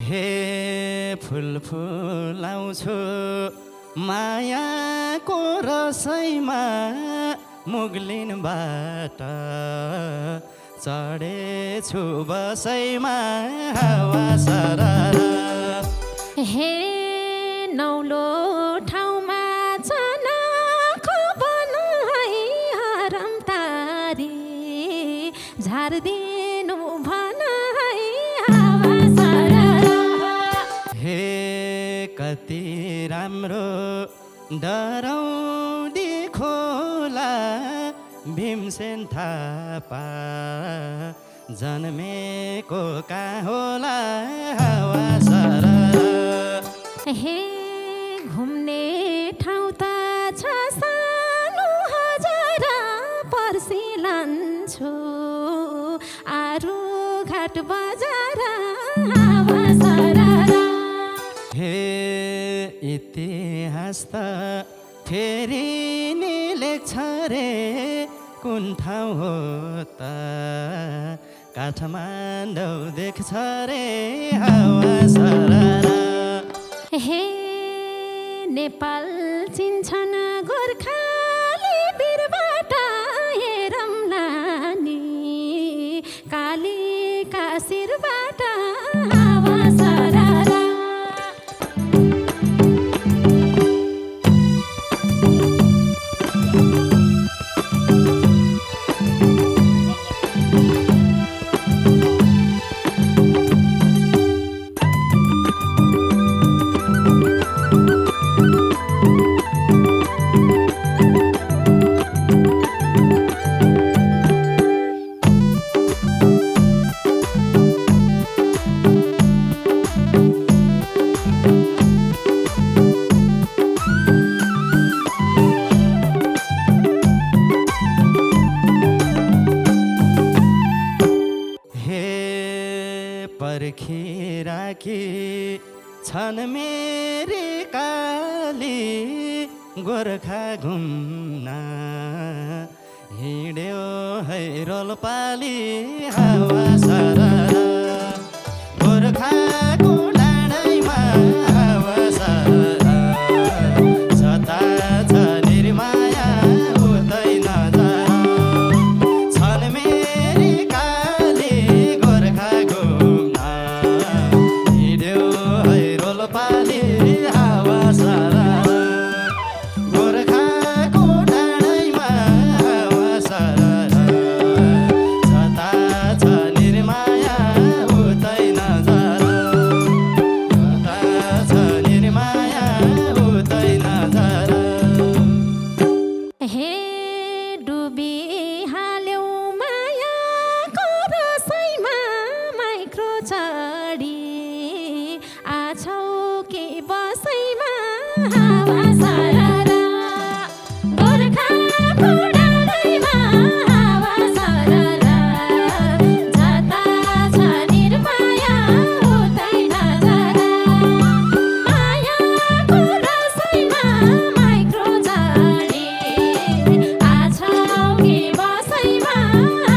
हे फुल फुलाउँछु मायाको रसैमा मुग्लिनबाट चढेछु बसैमा हावा सरर। हे नौलो ठाउँमा चनाखो बनाई हरमतारी झारिदिनु भनाई हावा सरर। हे कति राम्रो डराउँदी खोला भीमसेन थापा जन्मेको कहाँ होला हावा सरर। हे घुम्ने ठाउँ त छ सानो हजार पर्सि लान्छु आरु घाट बजार हावा सरर। हे इतिहास त फेरि नि लेख्छ रे कुन ठाउँ हो त काठमाडौँ देख्छ रे हावा सरर। हे नेपाल चिन्छन् गोर्खाली वीरबाट हेरौँला नि कालीका शिरबाट हावा सरर। पर्खिराखी छन् मेरी काली गोर्खा घुम्न हिँड्यो है रोल्पाली हावा सरर। गोर्खाको डाँडैमा हावा सरर सता छ निर्माया हुँदैन जरा छन् मेरी काली गोर्खा घुम्न हिँड्यो है रोल्पाली हावा सरर। गोर्खाको डाँडैमा हावा सरर सता छ निर्माया हुँदैन जरा सता छ निर्माया हुँदैन जरा। हे डुबी हाल्यौ मायाको रसैमा माइक्रो चढी आछौ कि बसैमा हावा सरर। गोर्खाको डाँडैमा हावा सरर जता छ निर्माया हुँदैन जरा मायाको रसैमा माइक्रो चढी आछौ कि बसैमा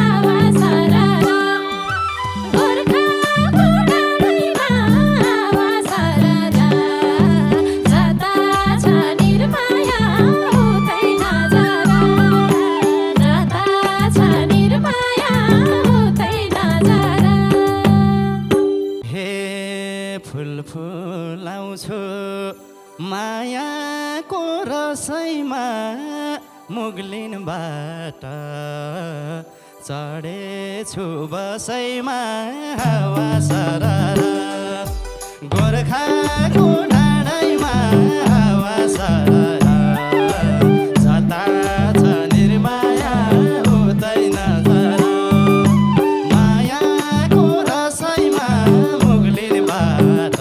हावा सरर। गोर्खाको डाँडैमा हावा सरर जता छ निर्माया हुँदैन जरा जता छ निर्माया हुँदैन जरा। हे फुल फुलाउँछु मायाको रसैमा मुग्लिनबाट चढेछु बसैमा हावा सरर। गोर्खाको डाँडैमा हावा सरर सता छ निर्माया हुँदैन जरा मायाको रसैमा मुग्लिनबाट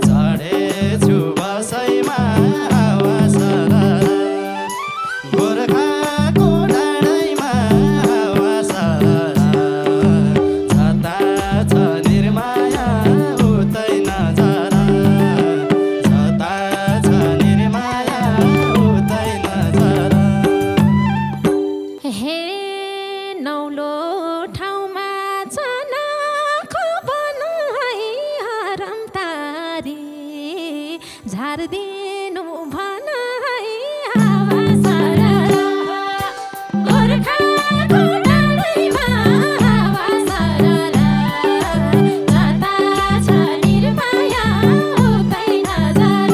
चढेछु बसैमा हावा सरर। गोर्खाको डाँडैमा हावा सरर सता छ निर्माया झारिदिनु भन है हावा सरर गोर्खाको डाँडैमा हावा सरर जता छ निर्माया उतै नजर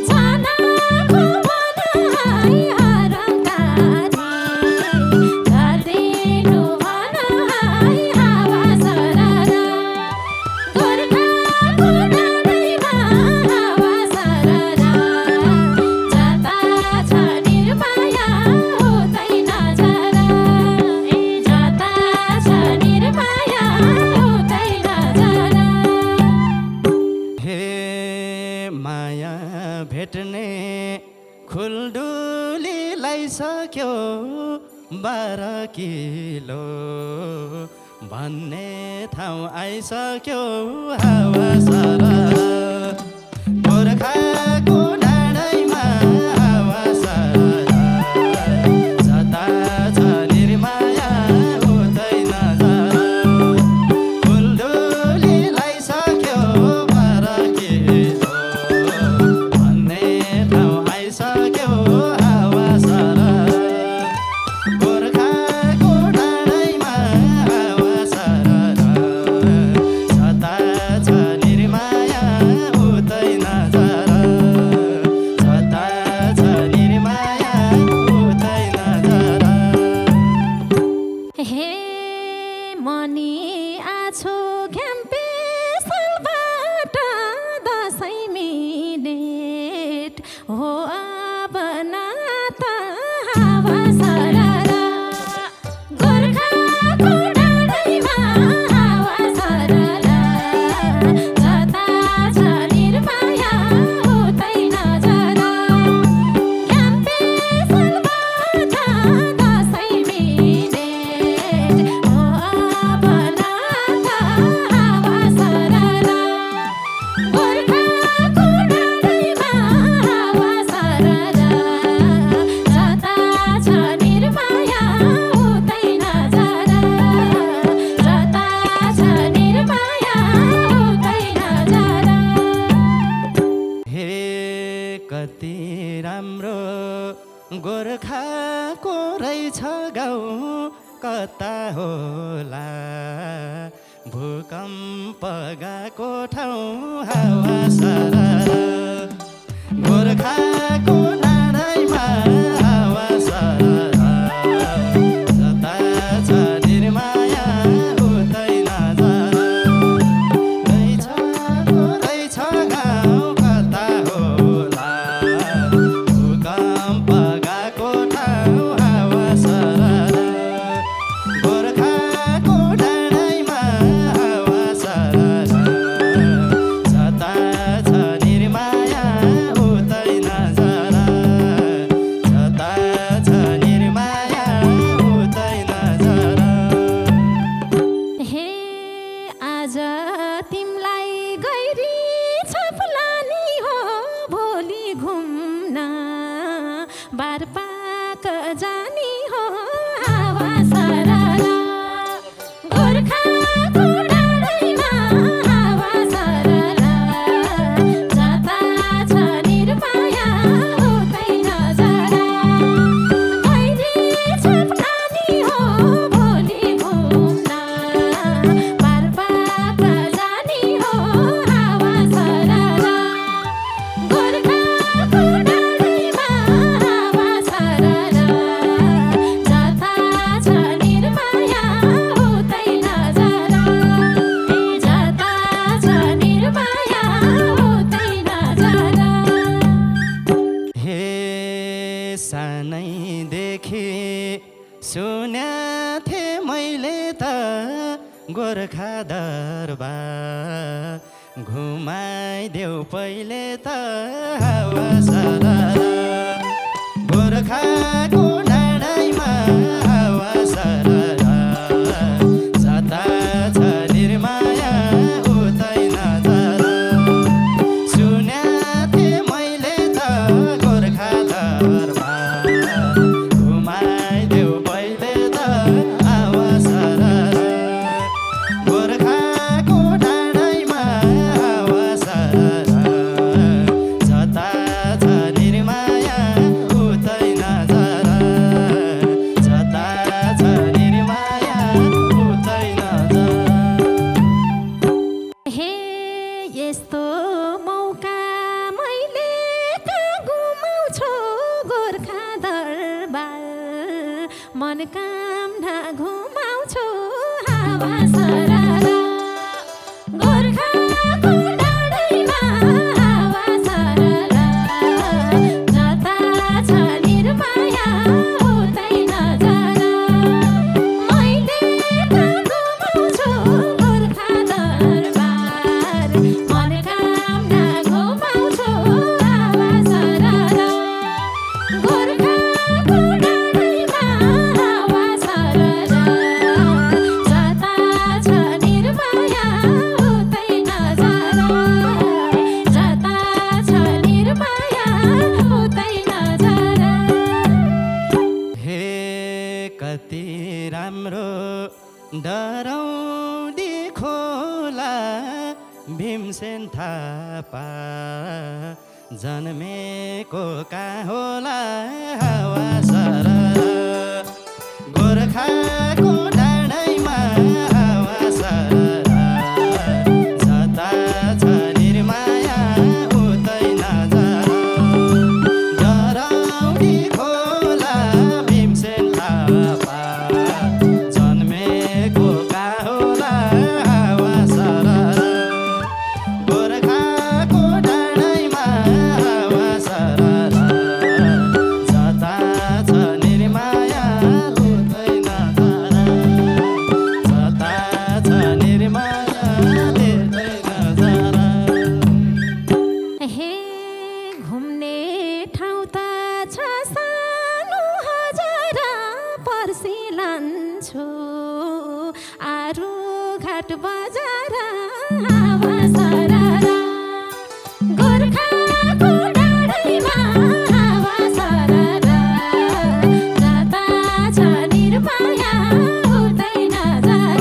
छनाको भन है हरङ्कारी झारिदिनु भन है हावा सरर गोर्खाको डाँडैमा हावा सरर जता छ निर्माया उतै नजर जता छ निर्माया उतै नजर हे माया भेट्ने खुल्डुलीलाई सक्यो 12 किलो भन्ने ठाउँ आइसक्यो हावा सरर गोर्खाको डाँडैमा हावा सरर जता छ निर्माया उतै नजर खुल्डुलीलाई सक्यो 12 किलो भन्ने ठाउँ आइसक्यो हावा सरर गोर्खाको डाँडैमा हावा सरर जता छ निर्माया उतै नजर जता छ निर्माया उतै नजर हे मनी आछु घ्याम्पे सालबाट 10 मिनेट हो अब नाता हावा सरर गोर्खाको डाँडैमा हावा सरर जता छ निर्माया उतै नजर घ्याम्पे सालबाट 10 मिनेट हो अब नाता हावा सरर गोर्खाको डाँडैमा हावा सरर जता छ निर्माया उतै नजर जता छ निर्माया उतै नजर हे कति राम्रो गोर्खाको रहेछ गाउँ कता होला भूकम्प गएको ठाउँ हावा सरर गोर्खाको डाँडैमा हावा सरर जता छ निर्माया उतै नजर रहेछ गाउँ कता होला भूकम्प गएको ठाउँ हावा सरर गोर्खाको डाँडैमा हावा सरर जता छ निर्माया उतै नजर जता छ निर्माया उतै नजर हे आज तिमलाई गैरी छपलानी हो भोलि घुम्न बारपाक जानी हो हावा सरर गोर्खाको डाँडैमा हावा सरर जता छ निर्माया उतै नजर गैरी छपलानी हो भोलि घुम्न बारपाक जानी हो हावा सरर गोर्खाको डाँडैमा हावा सरर जता छ निर्माया उतै नजर जता छ निर्माया उतै नजर हे सानैदेखि सुन्याथे मैले त गोर्खा दरबार घुमाइदेऊ पहिले त हावा सरर गोर्खाको डाँडैमा हावा सरर जता छ निर्माया उतै नजर सुन्याथे मैले त गोर्खा दरबार घुमाइदेऊ पहिले त हावा सरर गोर्खाको डाँडैमा हावा सरर हे यस्तो मौका मैले कहाँ गुमाउँछु गोर्खा दरबार मनोकामना घुमाउँछु हावा सरर गोर्खाको डाँडैमा हावा सरर जता छ निर्माया उतै नजर मैले कहाँ घुमाउँछु गोर्खा दरबार मनोकामना घुमाउँछु हावा सरर गोर्खाको डाँडैमा हावा सरर जता छ निर्माया उतै नजर जता छ निर्माया उतै नजर हे कति राम्रो डराउँदी खोला भीमसेन थापा जन्मेको कहाँ होला हावा सरर गोर्खाको डाँडैमा हावा सरर जता छ निर्माया उतै नजर डराउँदी खोला भीमसेन थापा जन्मेको कहाँ होला हावा सरर गोर्खाको डाँडैमा हावा सरर जता छ निर्माया उतै नजर जता छ निर्माया उतै नजर हे घुम्ने ठाउँ त छ सानो हजार पर्सि लान्छु आरु घाट बजार हावा सरर गोर्खाको डाँडैमा हावा सरर जता छ निर्माया उतै नजर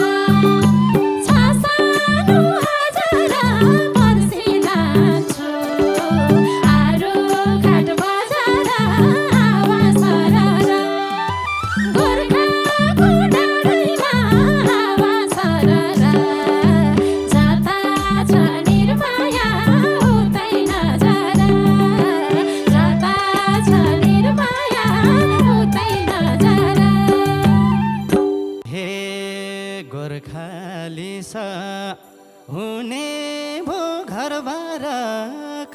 छ सानो हजार पर्सि लान्छु आरु घाट बजार हावा सरर गोर्खाको डाँडैमा हावा सरर जता छ निर्माया उतै नजर जता छ निर्माया उतै नजर हे गोर्खालीस हुने भो घरबार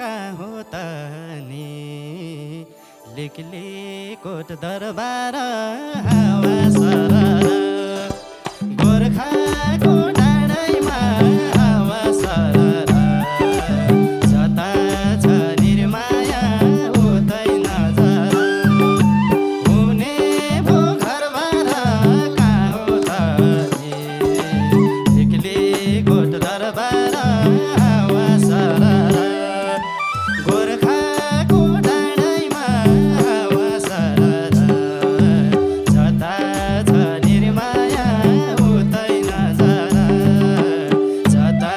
कहाँ हो त नि लिकलिकोट दरबार हावा सरर गोर्खाको डाँडैमा हावा सरर जता छ निर्माया उतै नजर हुने भो घरबार कहाँ हो त नि लिकलिकोट दरबार हावा सरर गोर्खाको डाँडैमा हावा सरर जता छ निर्माया उतै नजर जता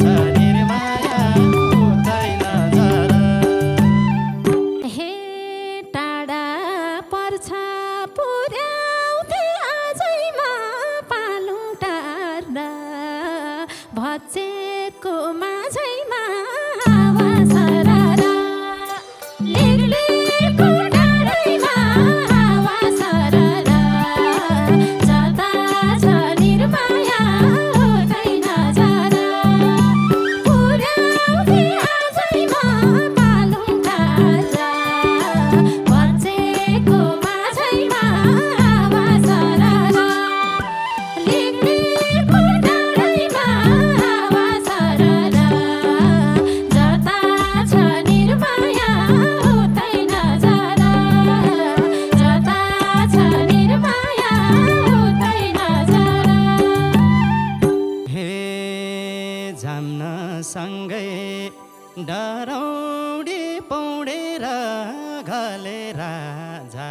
छ निर्माया उतै नजर हे टाढा पर्छ पुर्याउँथे आजैमा पालुङ टाढा भचेको माझैमा हावा सरर लिगलिगको डाँडैमा हावा सरर जता छ निर्माया उतै नजर पुर्याउँथे आजैमा पालुङ टाढा भचेको माझैमा हावा सरर लिगलिगको डाँडैमा हावा सरर जता छ निर्माया उतै नजर जता छ निर्माया उतै नजर हे जाम्नसँगै डराउँडी पौडेर घले राजा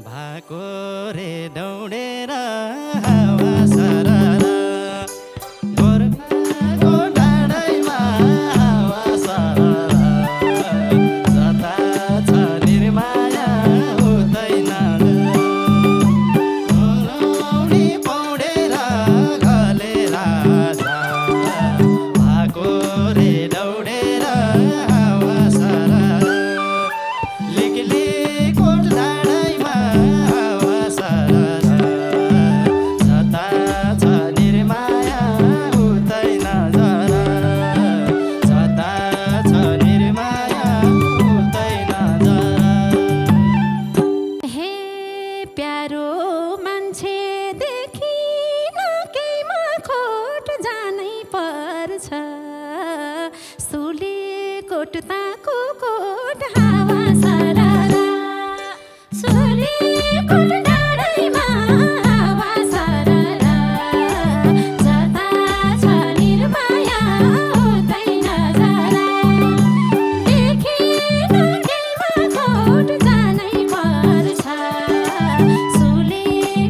भएको रे दौडेर हावा सरर गोर्खाको डाँडैमा हावा सरर जता छ निर्माया उतै नजर डराउँडी पौडेर घले राजा छ सुली कोटताको कोट हावा सररा सुली कोट डाँडैमा हावा सररा जता छ निर्माया हुँदैन जरा देखिन केमा कोट जानै पर्छ सुली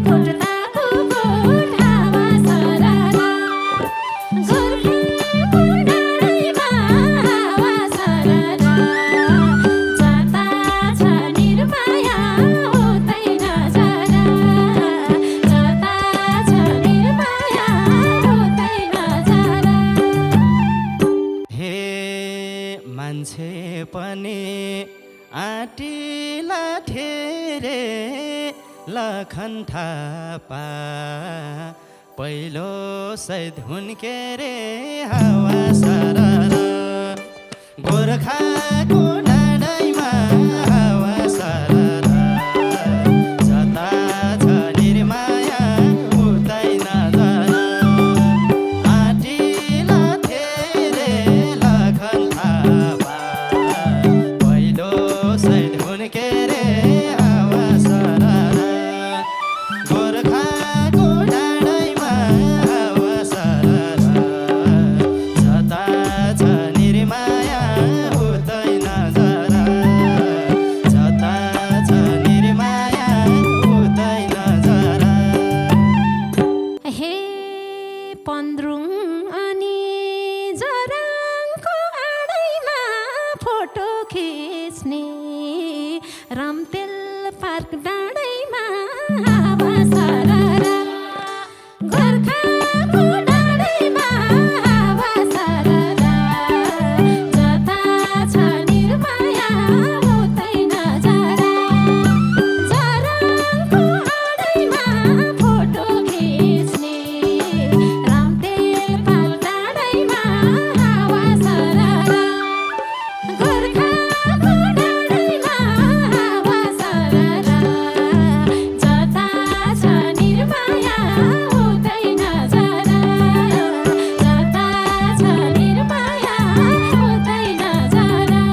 कोटताको कोट हावा सररा गोर्खाको डाँडैमा हावा सररा जता छ निर्माया हुँदैन जरा जता छ निर्माया हुँदैन जरा हे मान्छे पनि आँटिला ठेरे लखन थापा पहिलो सैद हुन्के रे हावा सररा गोर्खाको डाँडैमा हावा सररा जता छ निर्माया हुँदैन जरा आँटिला ठेरे लखन थापा पहिलो सैद हुन्के रे हावा सररा गोर्खाको डाँडैमा हावा सररा जता छ निर्माया हुँदैन जरा जता छ निर्माया हुँदैन जरा हे पन्द्रुङ अनि जराङको आडैमा फोटो खिच्ने रम्तेल पार्क डाँडैमा हावा सररा गोर्खाको डाँडैमा हावा सररा जता छ निर्माया हुँदैन जरा जराङको आडैमा फोटो खिच्ने रम्तेल पार्क डाँडैमा हावा सररा गोर्खाको डाँडैमा हावा सररा जता छ निर्माया हुँदैन जरा जता छ निर्माया हुँदैन जरा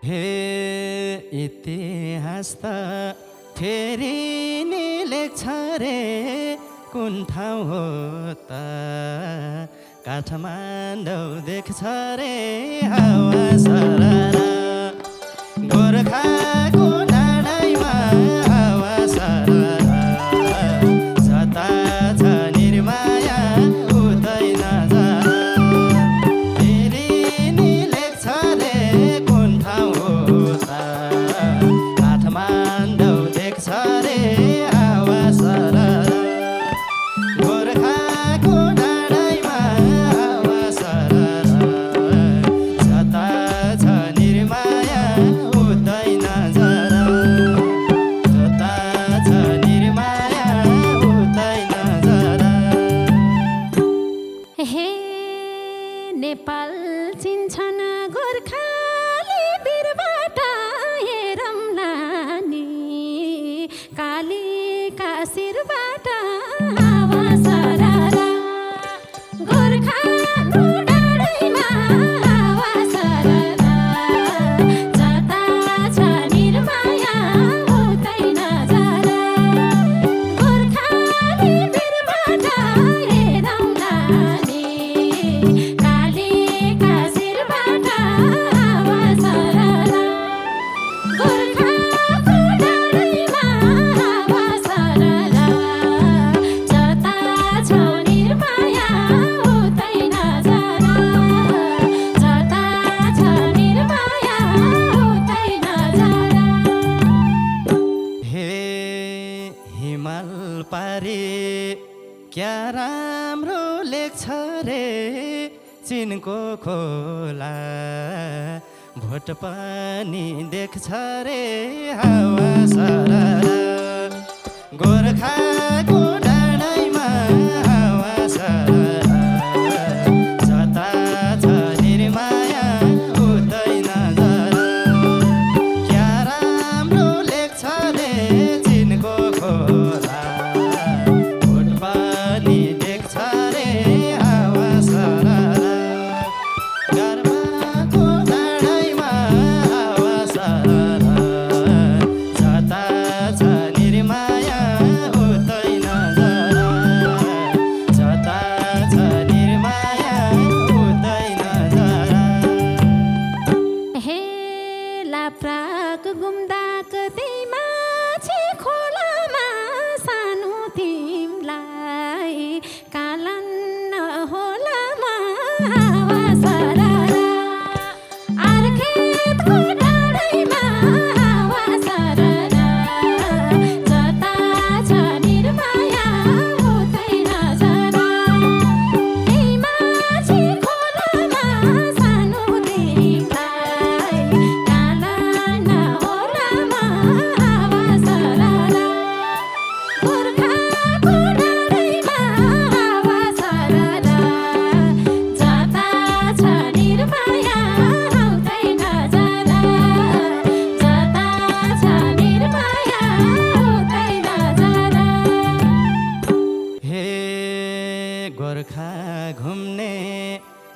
हे इतिहास त फेरि नि लेख्छ रे कुन ठाउँ हो त काठमाडौँ देख्छ रे हावा सररा गोर्खाको डाँडैमा हावा सररा जता छ निर्माया हुँदैन जरा फेरि नि लेख्छ रे कुन ठाउँ हो त काठमाडौँ देख्छ रे हावा सररा गोर्खाको डाँडैमा हावा सररा जता छ निर्माया हुँदैन जरा जता छ निर्माया हुँदैन जरा हे नेपाल चिन्छन् गोर्खाली वीरबाट हेरौँ नानी कालीका शिरबाट हावा सररा गोर्खाको डाँडैमा हावा सररा जता छ निर्माया हुँदैन जरा गोर्खाली वीरबाट हेरौँ नानी कालीका शिरबाट हावा सररा गोर्खाको डाँडैमा हावा सररा जता छ निर्माया हुँदैन जरा जता छ निर्माया हुँदैन जरा हे हिमाल पारी क्या राम्रो लेख्छ रे चिनको खोला भोट पनि देख्छ रे हावा सररा गोर्खाको डाँडैमा हावा सररा जता छ निर्माया हुँदैन जरा क्या राम्रो लेख्छ रे चिनको खोला भोट पनि देख्छ रे हावा सररा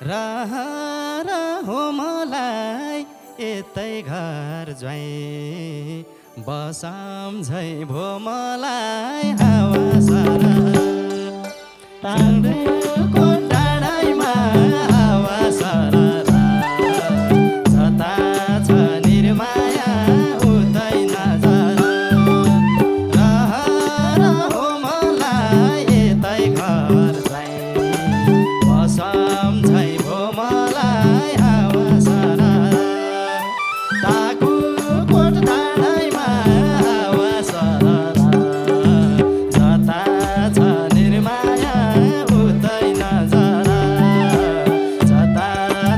हो मलाई यतै घर ज्वाइँ बसाम्झै भो मलाई हावा सारा टाढोको डाँडाइमा हावा सारा छता छ निर्माया उतै नजरा हो मलाई यतै घर ज्वाइँ बसाम्झै भो मलाई हावा सारा ताकुकोट डाँडाइमा हावा सारा जता छ निर्माया उतै नजरा जता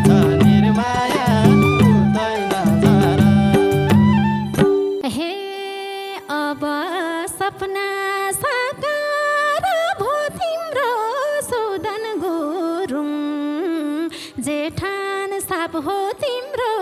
छ निर्माया उतै नजरा हे अब सपना साकार भो तिम्रो सुदन गुरुङ जेठान साप हो तिम्रो